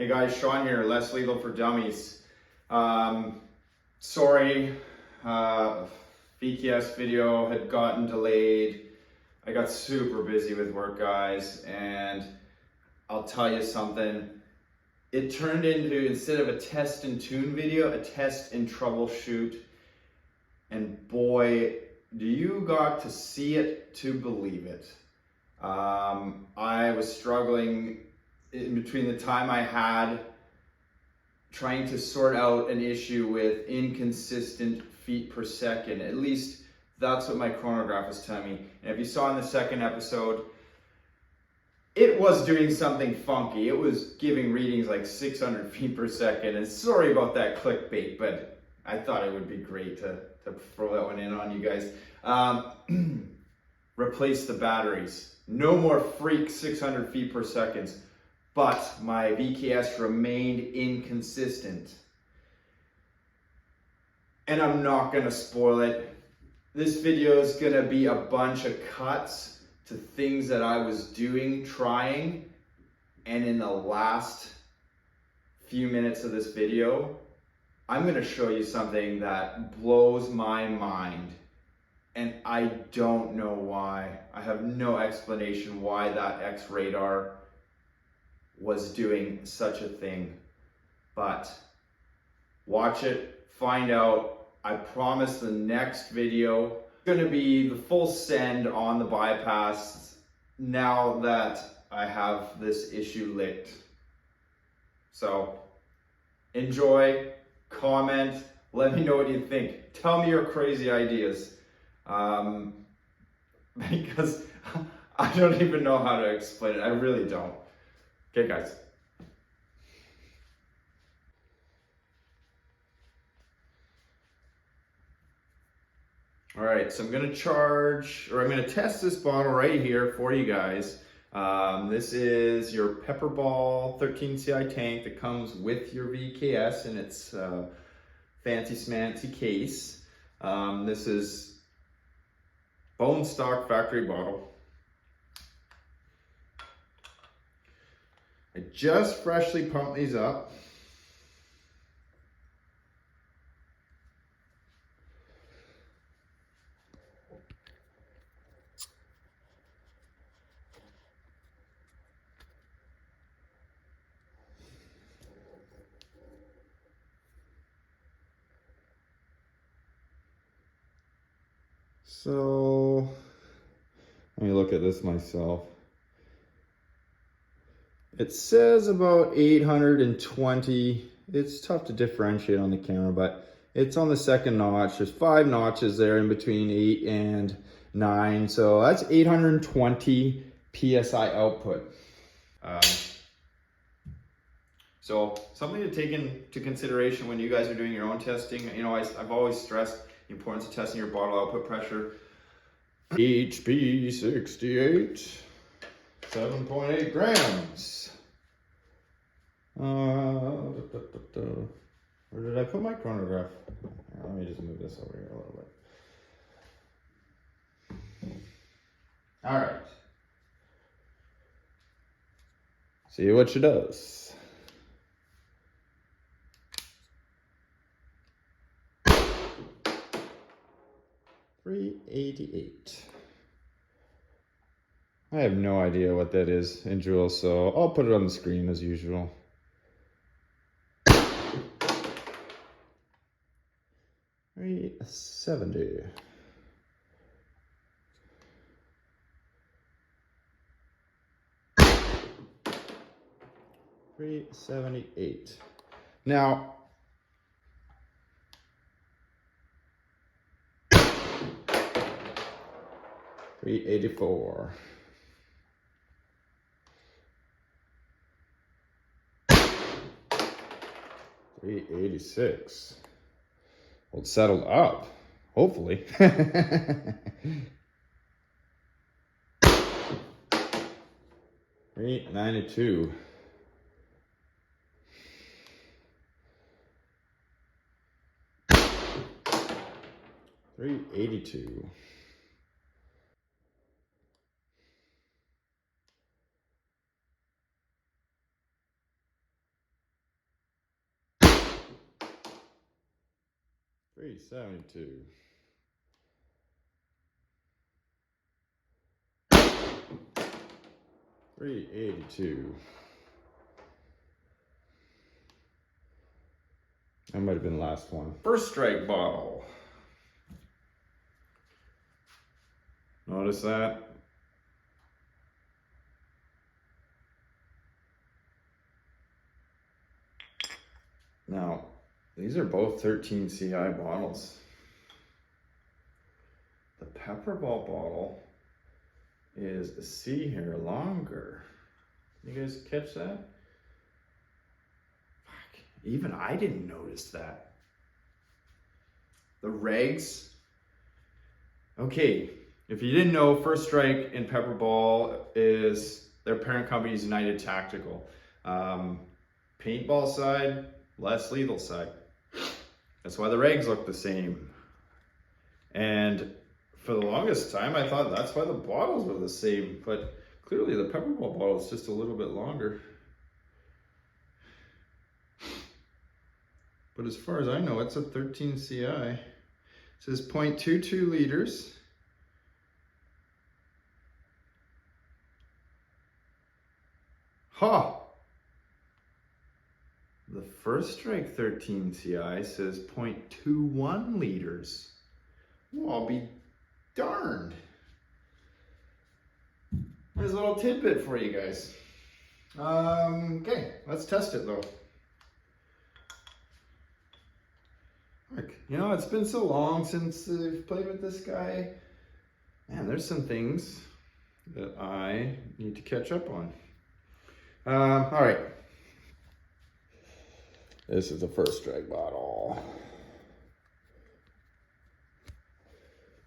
Hey guys, Sean here, Less Lethal for Dummies. Sorry, VKS video had gotten delayed. I got super busy with work, guys, and I'll tell you something. It turned into, instead of a test and tune video, a test and troubleshoot. And boy, do you got to see it to believe it. I was struggling in between the time I had trying to sort out an issue with inconsistent feet per second. At least that's what my chronograph is telling me. And if you saw in the second episode, it was doing something funky. It was giving readings like 600 feet per second. And sorry about that clickbait, but I thought it would be great to throw that one in on you guys. Replace the batteries. No more freak 600 feet per second. But my VKS remained inconsistent. And I'm not gonna spoil it. This video is gonna be a bunch of cuts to things that I was doing, trying, and in the last few minutes of this video, I'm gonna show you something that blows my mind. And I don't know why. I have no explanation why that X radar was doing such a thing, but watch it, find out. I promise the next video is going to be the full send on the bypass now that I have this issue licked. So enjoy, comment, let me know what you think. Tell me your crazy ideas, because I don't even know how to explain it. I really don't. Okay, guys. All right, so I'm gonna test this bottle right here for you guys. This is your Pepperball 13CI tank that comes with your VKS in its fancy smancy case. This is bone stock factory bottle. I just freshly pumped these up. So, let me look at this myself. It says about 820. It's tough to differentiate on the camera, but it's on the second notch. There's 5 notches there in between 8 and 9. So that's 820 PSI output. So something to take into consideration when you guys are doing your own testing. You know, I've always stressed the importance of testing your bottle output pressure. HP 68. 7.8 grams. Where did I put my chronograph? Let me just move this over here a little bit. All right. See what she does. $388. I have no idea what that is in joules, so I'll put it on the screen as usual. $370. $378. Now, $384. $386. Well, it's settled up, hopefully. $392. $382. 372. $382. That might have been the last one. First strike bottle. Notice that? Now, these are both 13 CI bottles. The Pepperball bottle is a C hair longer. You guys catch that? Fuck, even I didn't notice that. The regs. Okay, if you didn't know, First Strike and Pepperball is their parent company is United Tactical. Paintball side, less lethal side. That's why the regs look the same. And for the longest time, I thought that's why the bottles were the same, but clearly the Pepperball bottle is just a little bit longer. But as far as I know, it's a 13 CI. It says 0.22 liters. Ha! The First Strike 13 CI says 0.21 liters. Well, I'll be darned. There's a little tidbit for you guys. Okay, let's test it though. Look, you know, it's been so long since I've played with this guy. Man, there's some things that I need to catch up on. All right. This is the First Strike bottle.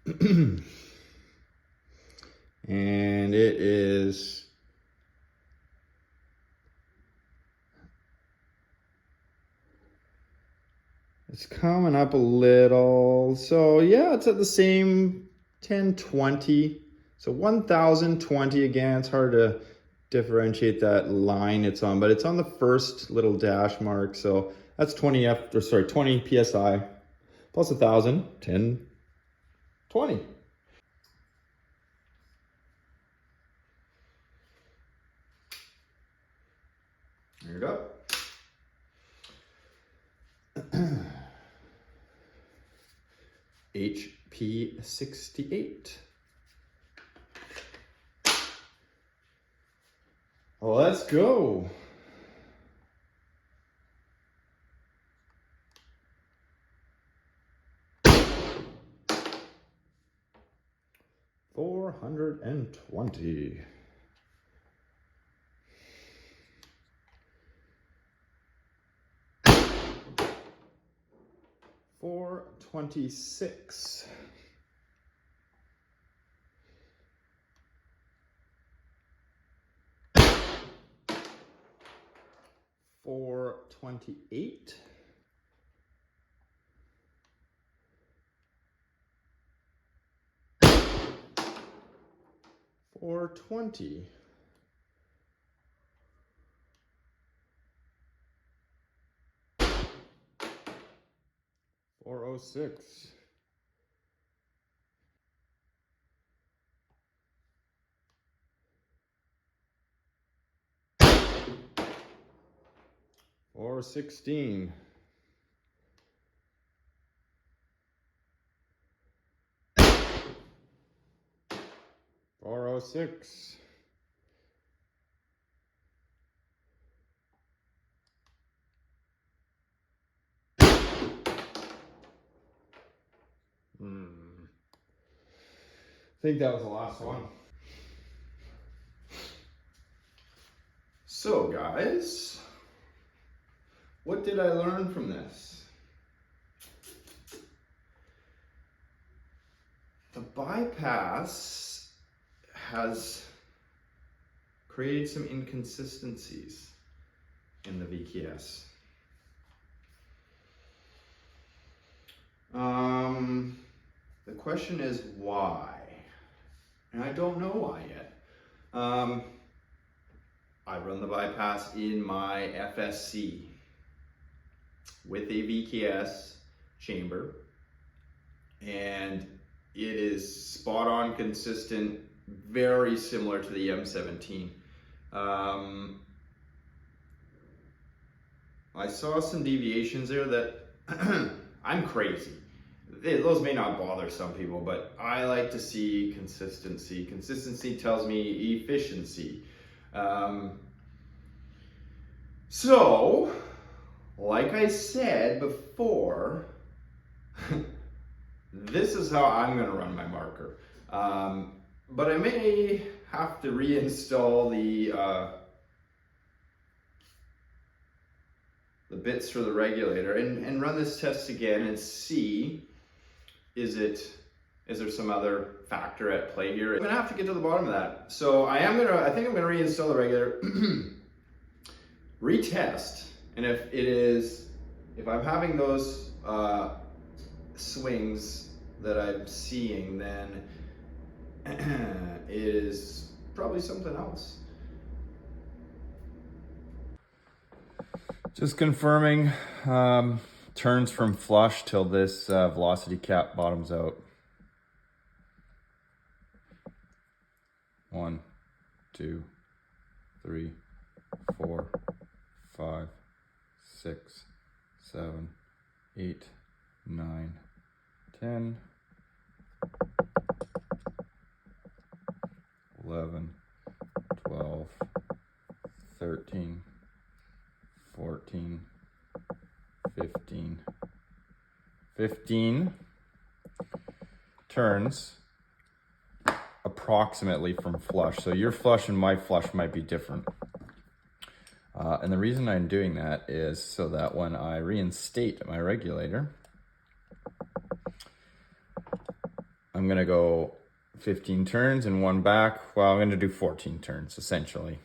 And it is it's coming up a little. So yeah, it's at the same 1020. So 1020 again. It's hard to differentiate that line it's on, but it's on the first little dash mark. So that's 20 PSI plus 1,000, 10, 20. There you go. HP 68. Let's go. $420. $426. $428. $420. $406. $416. $406. I think that was the last one. So guys, what did I learn from this? The bypass has created some inconsistencies in the VKS. The question is why? And I don't know why yet. I run the bypass in my FSC with a VKS chamber and it is spot on, consistent, very similar to the M17. I saw some deviations there that I'm crazy. Those may not bother some people, but I like to see consistency. Consistency tells me efficiency. So, like I said before, this is how I'm going to run my marker. But I may have to reinstall the bits for the regulator and run this test again and see, is there some other factor at play here? I'm gonna have to get to the bottom of that. So I think I'm gonna reinstall the regulator, retest, and if I'm having those swings that I'm seeing, then it is probably something else. Just confirming, turns from flush till this velocity cap bottoms out. 1, 2, 3, 4, 5, 6, 7, 8, 9, 10, 11, 12, 13, 14, 15 turns approximately from flush. So your flush and my flush might be different. And the reason I'm doing that is so that when I reinstate my regulator, I'm gonna go 15 turns and 1 back. Well, I'm gonna do 14 turns essentially.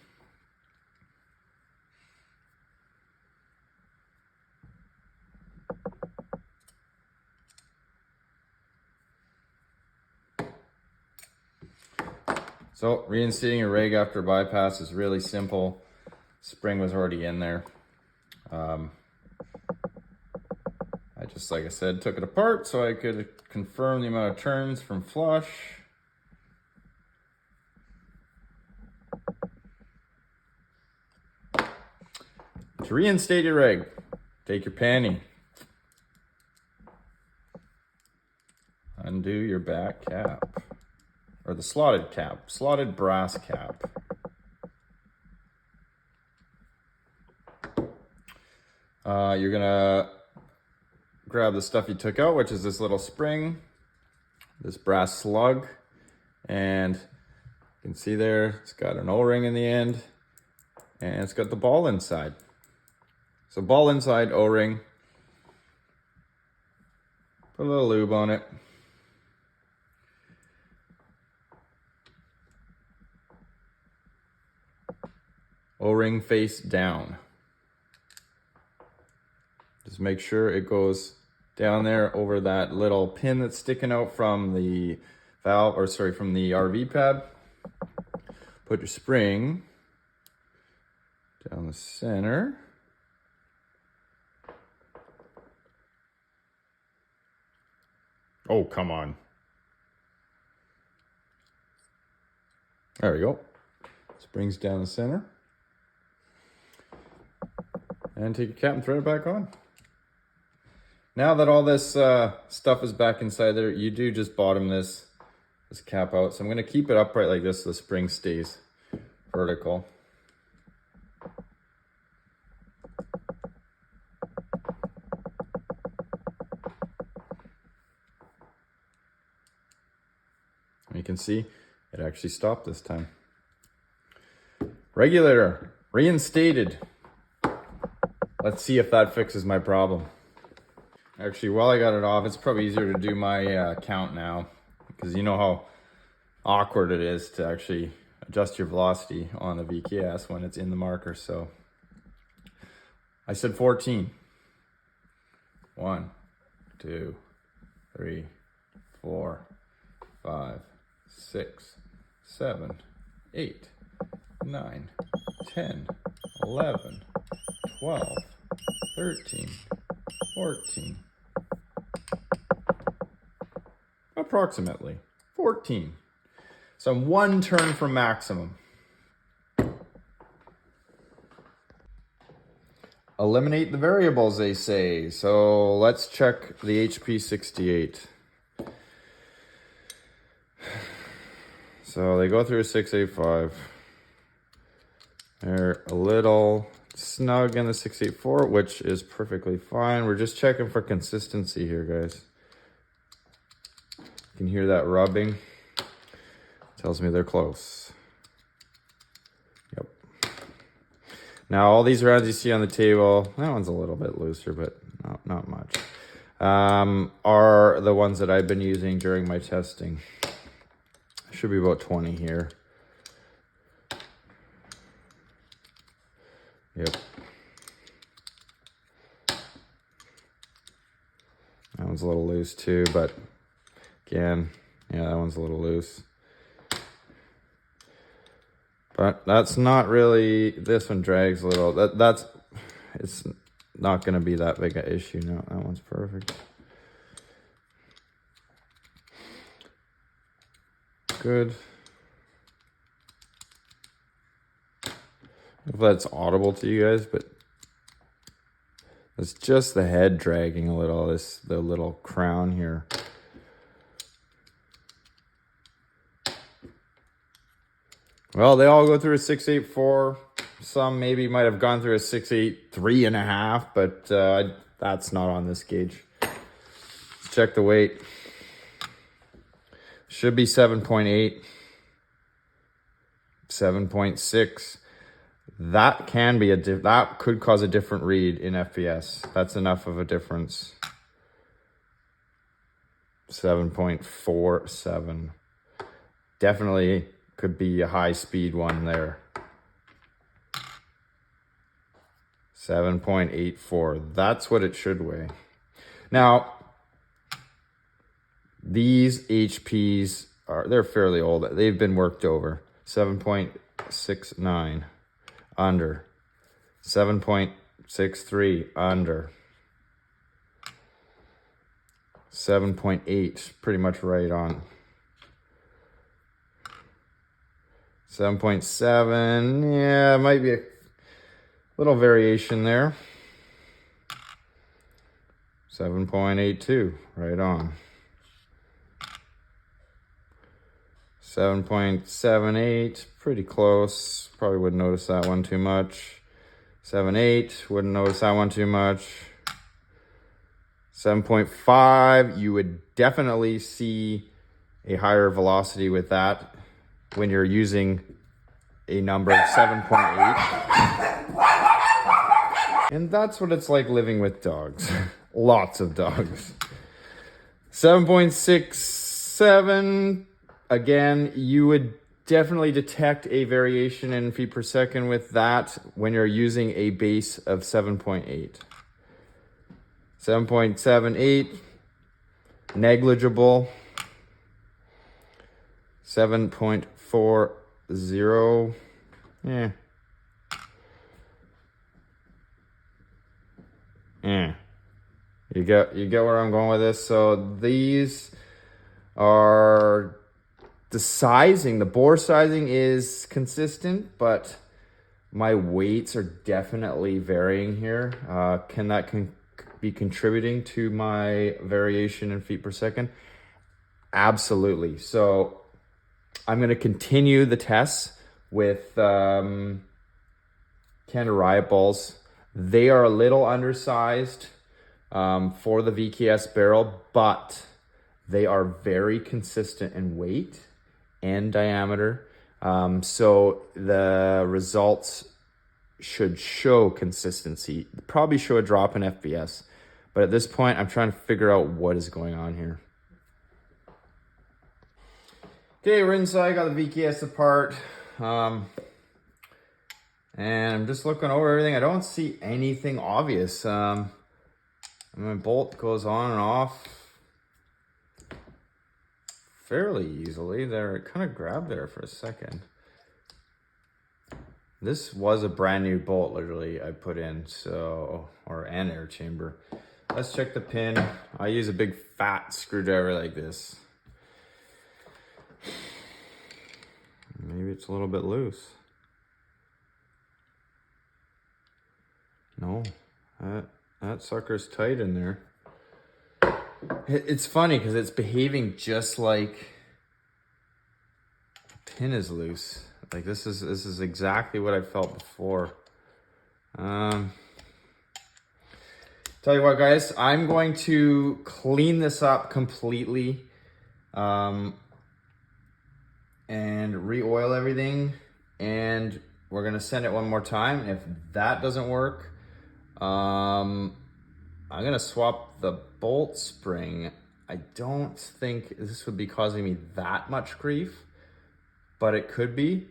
So reinstating a reg after bypass is really simple. Spring was already in there. I just, like I said, took it apart so I could confirm the amount of turns from flush. To reinstate your reg, take your panty, undo your back cap, or the slotted cap, slotted brass cap. You're gonna grab the stuff you took out, which is this little spring, this brass slug, and you can see there, it's got an O-ring in the end, and it's got the ball inside. So ball inside, O-ring, put a little lube on it. O-ring face down. Just make sure it goes down there over that little pin that's sticking out from the valve, or sorry, from the RV pad. Put your spring down the center. Oh, come on. There we go. Springs down the center. And take your cap and thread it back on. Now that all this stuff is back inside there, you do just bottom this cap out. So I'm gonna keep it upright like this so the spring stays vertical. And you can see it actually stopped this time. Regulator reinstated. Let's see if that fixes my problem. Actually, while I got it off, it's probably easier to do my count now, because you know how awkward it is to actually adjust your velocity on the VKS when it's in the marker. So I said 14. 1, 2, 3, 4, 5, 6, 7, 8, 9, 10, 11, 12, 13, 14, approximately 14. So I'm 1 turn from maximum. Eliminate the variables, they say. So let's check the HP68. So they go through a 685. They're a little snug in the 684, which is perfectly fine. We're just checking for consistency here, guys. You can hear that rubbing. Tells me they're close. Yep. Now, all these rounds you see on the table, that one's a little bit looser, but not much, are the ones that I've been using during my testing. Should be about 20 here. Yep. That one's a little loose too, but again, yeah, that one's a little loose. But that's not really, this one drags a little. It's not going to be that big an issue. No, that one's perfect. Good. If that's audible to you guys, but it's just the head dragging a little, the little crown here. Well, they all go through a 684. Some maybe might have gone through a 683.5, but that's not on this gauge. Let's check the weight. Should be 7.8, 7.6. That can be that could cause a different read in FPS. That's enough of a difference. 7.47. Definitely could be a high speed one there. 7.84. That's what it should weigh. Now, these HPs they're fairly old. They've been worked over. 7.69 under. 7.63 under. 7.8 pretty much right on. 7.7, yeah, might be a little variation there. 7.82, right on. 7.78, pretty close. Probably wouldn't notice that one too much. 7.8, wouldn't notice that one too much. 7.5, you would definitely see a higher velocity with that when you're using a number of 7.8. And that's what it's like living with dogs. Lots of dogs. 7.67, again, you would definitely detect a variation in feet per second with that when you're using a base of 7.8. 7.78, negligible. 7.40, yeah. Yeah. You get where I'm going with this. So these are the sizing. The bore sizing is consistent, but my weights are definitely varying here. Can that be contributing to my variation in feet per second? Absolutely. So I'm going to continue the tests with Canada Riot balls. They are a little undersized for the VKS barrel, but they are very consistent in weight and diameter. So the results should show consistency. Probably show a drop in FPS. But at this point, I'm trying to figure out what is going on here. Okay, we're inside, got the VKS apart. And I'm just looking over everything. I don't see anything obvious. My bolt goes on and off fairly easily. There, it kind of grabbed there for a second. This was a brand new bolt, literally, I put in, so, or an air chamber. Let's check the pin. I use a big fat screwdriver like this. Maybe it's a little bit loose. No, that sucker's tight in there. It's funny because it's behaving just like the pin is loose. Like this is exactly what I felt before. Tell you what, guys, I'm going to clean this up completely, and re-oil everything, and we're gonna send it one more time. If that doesn't work, I'm gonna swap the bolt spring. I don't think this would be causing me that much grief, but it could be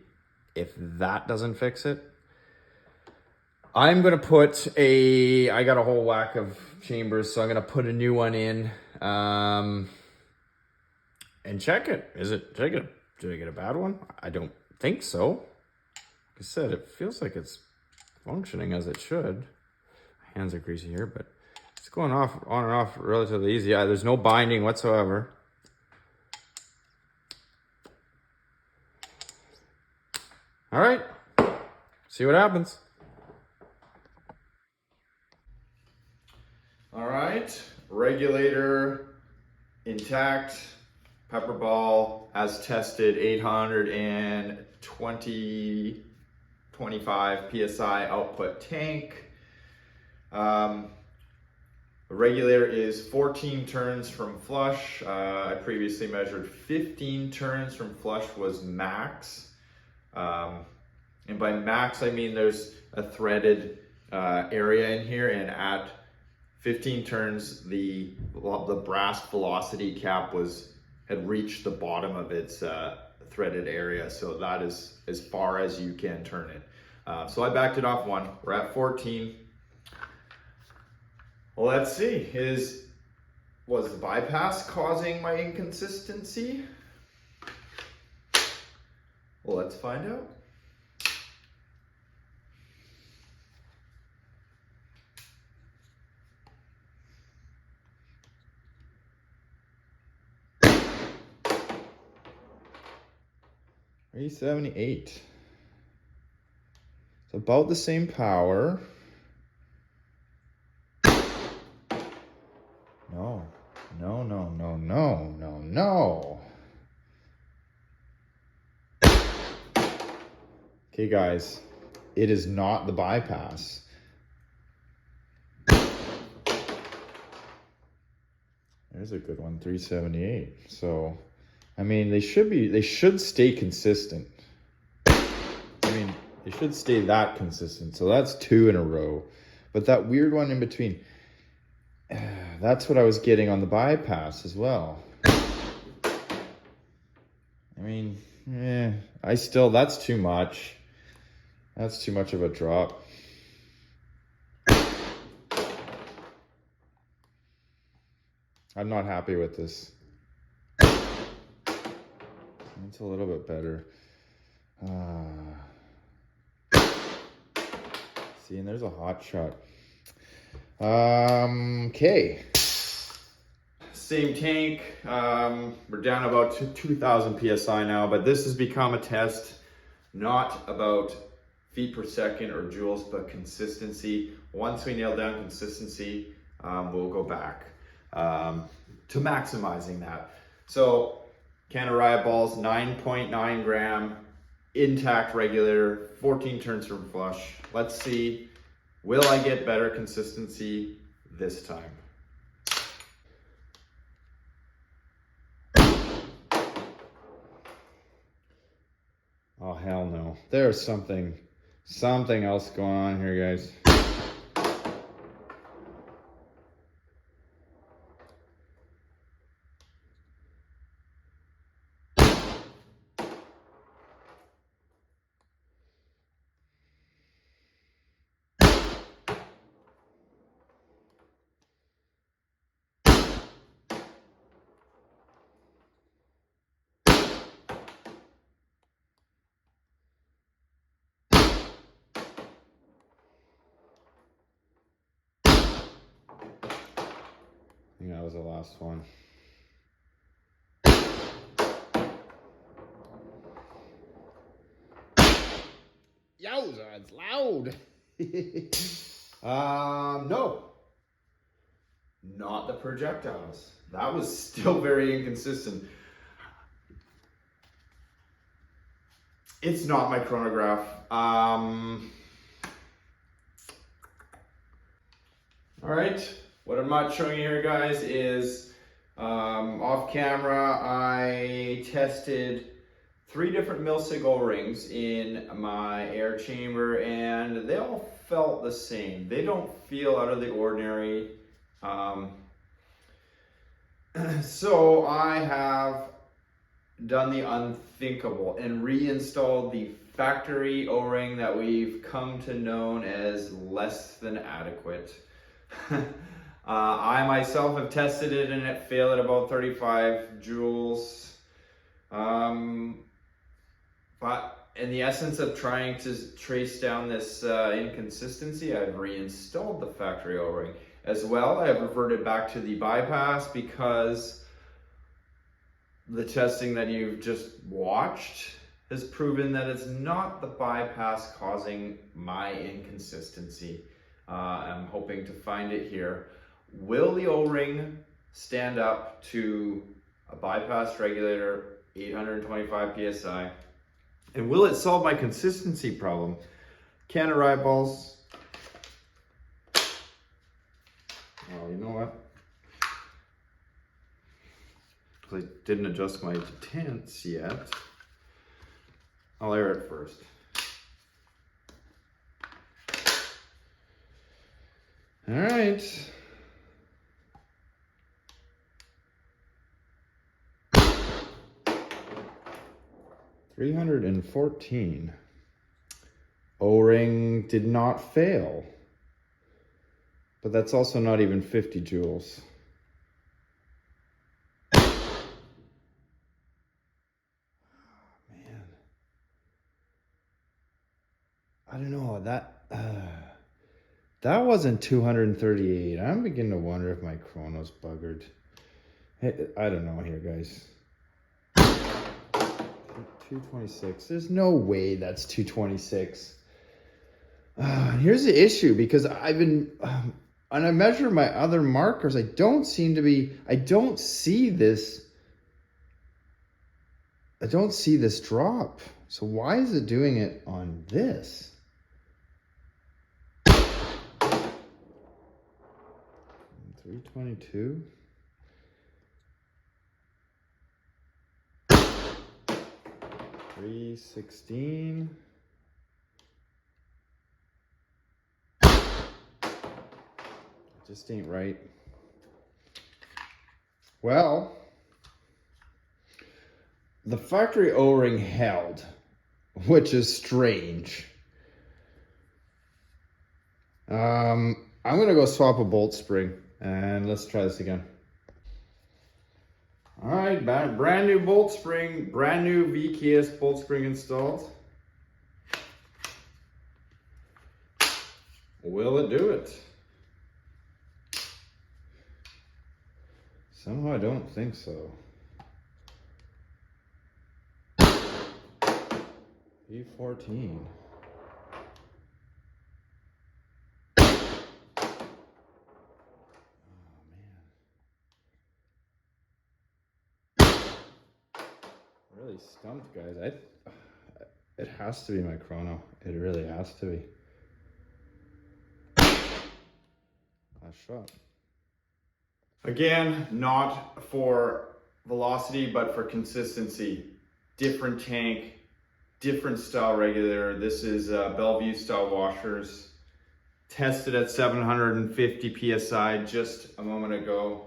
if that doesn't fix it. I'm gonna put I got a whole whack of chambers, so I'm gonna put a new one in, and check it. Did I get a bad one? I don't think so. Like I said, it feels like it's functioning as it should. My hands are greasy here, but it's going off on and off relatively easy. Yeah, there's no binding whatsoever. All right, see what happens. All right, regulator intact, Pepperball as tested, 825 PSI output tank. The regulator is 14 turns from flush. I previously measured 15 turns from flush was max. And by max, I mean there's a threaded area in here, and at 15 turns, the brass velocity cap had reached the bottom of its threaded area. So that is as far as you can turn it. So I backed it off one. We're at 14. Well, let's see. Was the bypass causing my inconsistency? Well, let's find out. $378. It's about the same power. No. Okay, guys, it is not the bypass. There's a good one, 378. So, I mean, they should stay consistent. I mean, they should stay that consistent. So that's 2 in a row. But that weird one in between, that's what I was getting on the bypass as well. I mean, that's too much. That's too much of a drop. I'm not happy with this. It's a little bit better. See, and there's a hot shot. Okay. Same tank. We're down about 2,000 PSI now, but this has become a test not about feet per second or joules, but consistency. Once we nail down consistency, we'll go back to maximizing that. So, can of riot balls, 9.9 gram, intact regulator, 14 turns from flush. Let's see, will I get better consistency this time? Oh, hell no. There's something else going on here, guys. I think that was the last one. Yowza, it's loud. No. Not the projectiles. That was still very inconsistent. It's not my chronograph. All right, what I'm not showing you here, guys, is off camera, I tested 3 different mil-sig O-rings in my air chamber, and they all felt the same. They don't feel out of the ordinary. So I have done the unthinkable and reinstalled the factory O-ring that we've come to know as less than adequate. I myself have tested it and it failed at about 35 joules. But in the essence of trying to trace down this inconsistency, I've reinstalled the factory O-ring. As well, I have reverted back to the bypass because the testing that you've just watched has proven that it's not the bypass causing my inconsistency. I'm hoping to find it here. Will the O-ring stand up to a bypass regulator, 825 PSI? And will it solve my consistency problem? Can of eyeballs. Well, you know what? Because I didn't adjust my detents yet. I'll air it first. All right. $314. O-ring did not fail. But that's also not even 50 joules. Man. I don't know, that wasn't 238. I'm beginning to wonder if my chrono's buggered. Hey, I don't know here, guys. 226. There's no way that's 226. Here's the issue, because I've been, and I measure my other markers, I don't see this drop. So why is it doing it on this? 322. $316. Just ain't right. Well, the factory O-ring held, which is strange. I'm gonna go swap a bolt spring and let's try this again. All right, brand new bolt spring, brand new VKS bolt spring installed. Will it do it? Somehow I don't think so. E14. Really stumped, guys. It has to be my chrono. It really has to be. Last shot. Again, not for velocity, but for consistency. Different tank, different style regulator. This is Bellevue style washers. Tested at 750 PSI just a moment ago.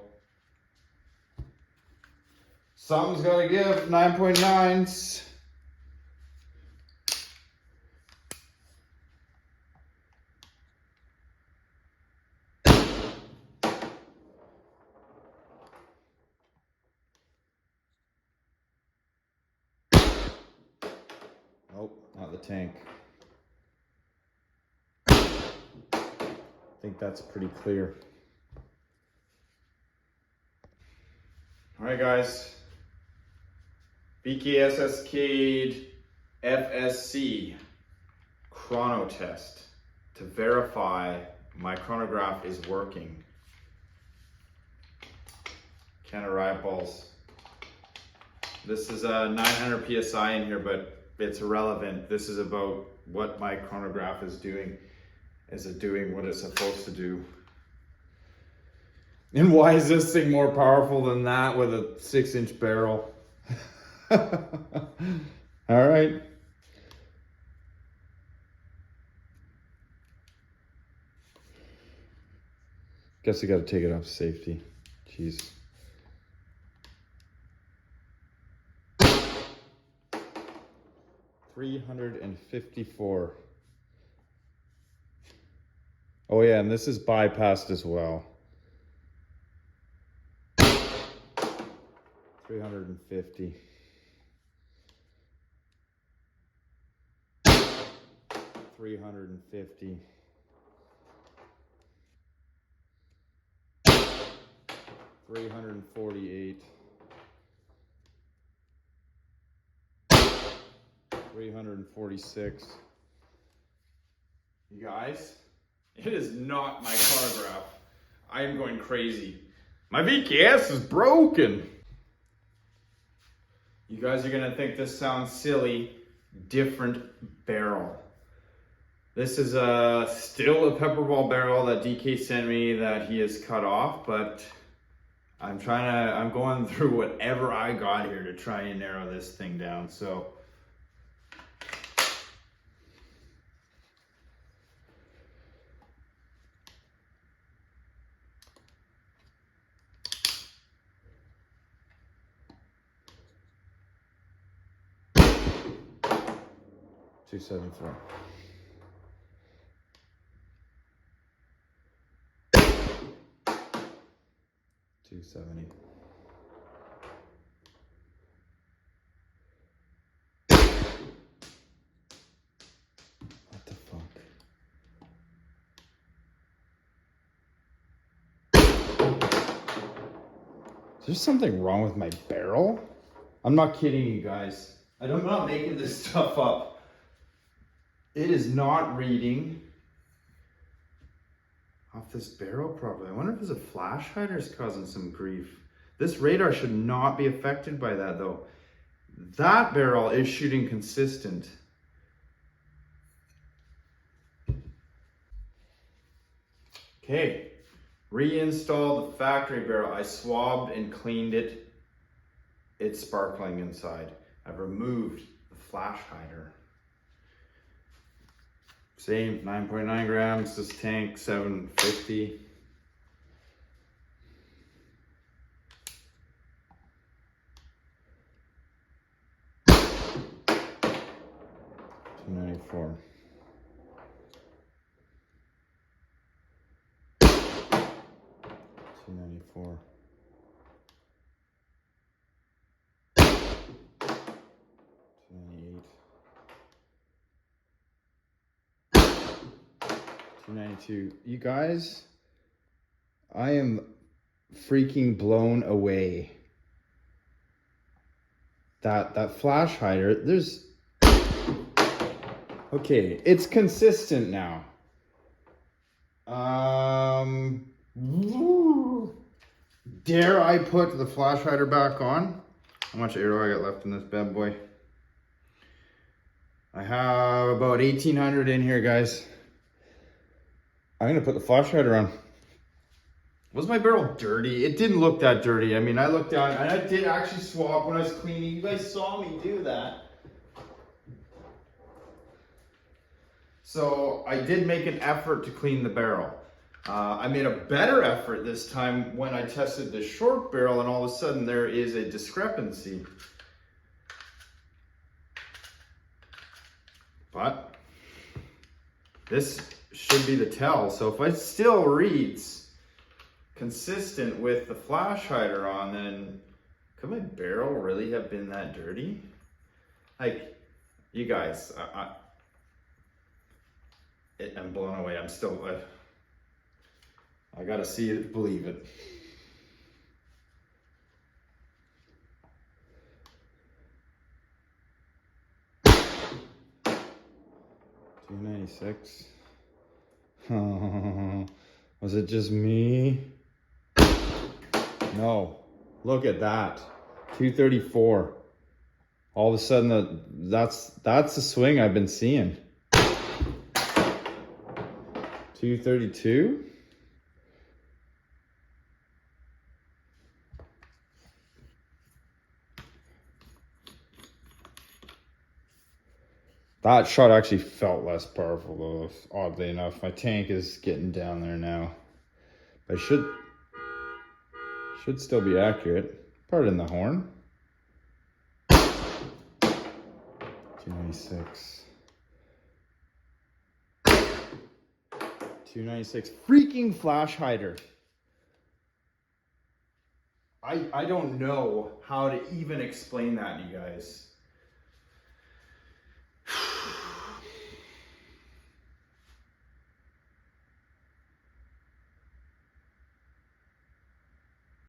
Something's gotta give, 9.9s. Nope, not the tank. I think that's pretty clear. All right, guys. VKS Cascade FSC chrono test to verify my chronograph is working. Can of riot balls. This is a 900 PSI in here, but it's irrelevant. This is about what my chronograph is doing. Is it doing what it's supposed to do? And why is this thing more powerful than that with a 6-inch barrel? All right. Guess I gotta take it off safety. Jeez. $354. Oh yeah, and this is bypassed as well. 350. 350. 348. 346. You guys, it is not my chronograph. I am going crazy. My VKS is broken. You guys are gonna think this sounds silly. Different barrel. This is still a Pepperball barrel that DK sent me that he has cut off, but I'm going through whatever I got here to try and narrow this thing down. So $274. $270. What the fuck? Is there something wrong with my barrel? I'm not kidding you guys. I'm not making this stuff up. It is not reading off this barrel properly. I wonder if it's a flash hider is causing some grief. This radar should not be affected by that though. That barrel is shooting consistent. Okay, reinstall the factory barrel. I swabbed and cleaned it. It's sparkling inside. I've removed the flash hider. Same, 9.9 grams, this tank, 750. $294. $294. $292. You guys, I am freaking blown away. That flash hider, there's... Okay, it's consistent now. Dare I put the flash hider back on? How much air do I got left in this bad boy? I have about 1,800 in here, guys. I'm gonna put the flash hider on. Was my barrel dirty? It didn't look that dirty. I mean, I looked down and I did actually swap when I was cleaning. You guys saw me do that. So I did make an effort to clean the barrel. I made a better effort this time when I tested the short barrel, and all of a sudden there is a discrepancy. But this should be the tell. So if it still reads consistent with the flash hider on, then could my barrel really have been that dirty? Like, you guys, I'm blown away. I'm still, I gotta see it, believe it. $290. 296. Was it just me? No. Look at that. 234. All of a sudden, that's the swing I've been seeing. 232. That shot actually felt less powerful though, oddly enough. My tank is getting down there now. But should still be accurate. Pardon the horn. 296. 296. Freaking flash hider. I don't know how to even explain that to you guys.